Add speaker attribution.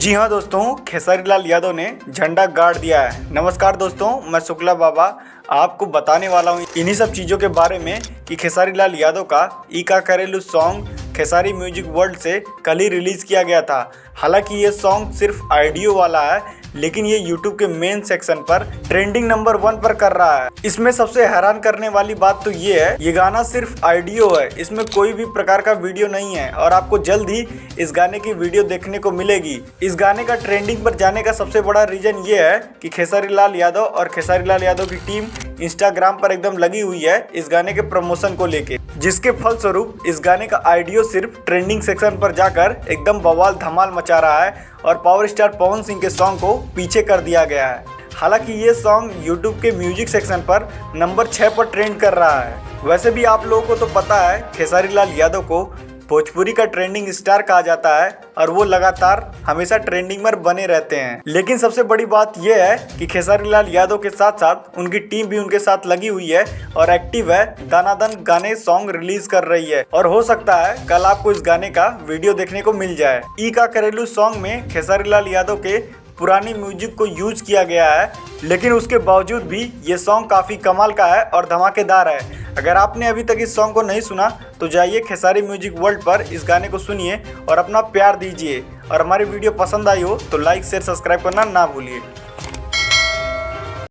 Speaker 1: जी हाँ दोस्तों, खेसारी लाल यादव ने झंडा गाड़ दिया है। नमस्कार दोस्तों, मैं शुक्ला बाबा आपको बताने वाला हूँ इन्हीं सब चीज़ों के बारे में कि खेसारी लाल यादव का ई का करेलू सॉन्ग खेसारी म्यूजिक वर्ल्ड से कल ही रिलीज़ किया गया था। हालांकि ये सॉन्ग सिर्फ ऑडियो वाला है, लेकिन ये यूट्यूब के मेन सेक्शन पर ट्रेंडिंग नंबर 1 पर कर रहा है। इसमें सबसे हैरान करने वाली बात तो ये है, ये गाना सिर्फ ऑडियो है, इसमें कोई भी प्रकार का वीडियो नहीं है और आपको जल्द ही इस गाने की वीडियो देखने को मिलेगी। इस गाने का ट्रेंडिंग पर जाने का सबसे बड़ा रीजन ये है कि खेसारी लाल यादव और खेसारी लाल यादव की टीम इंस्टाग्राम पर एकदम लगी हुई है इस गाने के प्रमोशन को लेके, जिसके फलस्वरूप इस गाने का ऑडियो सिर्फ ट्रेंडिंग सेक्शन पर जाकर एकदम बवाल धमाल मचा रहा है और पावर स्टार पवन सिंह के सॉन्ग को पीछे कर दिया गया है। हालांकि ये सॉन्ग यूट्यूब के म्यूजिक सेक्शन पर नंबर 6 पर ट्रेंड कर रहा है। वैसे भी आप लोगों को तो पता है खेसारी लाल यादव को भोजपुरी का ट्रेंडिंग स्टार कहा जाता है और वो लगातार हमेशा ट्रेंडिंग में बने रहते हैं। लेकिन सबसे बड़ी बात यह है कि खेसारी लाल यादव के साथ साथ उनकी टीम भी उनके साथ लगी हुई है और एक्टिव है, दानादन गाने सॉन्ग रिलीज कर रही है और हो सकता है कल आपको इस गाने का वीडियो देखने को मिल जाए। ई का करेलू सॉन्ग में खेसारी लाल यादव के पुरानी म्यूजिक को यूज किया गया है, लेकिन उसके बावजूद भी ये सॉन्ग काफ़ी कमाल का है और धमाकेदार है। अगर आपने अभी तक इस सॉन्ग को नहीं सुना तो जाइए खेसारी म्यूजिक वर्ल्ड पर इस गाने को सुनिए और अपना प्यार दीजिए। और हमारी वीडियो पसंद आई हो तो लाइक शेयर सब्सक्राइब करना ना भूलिए।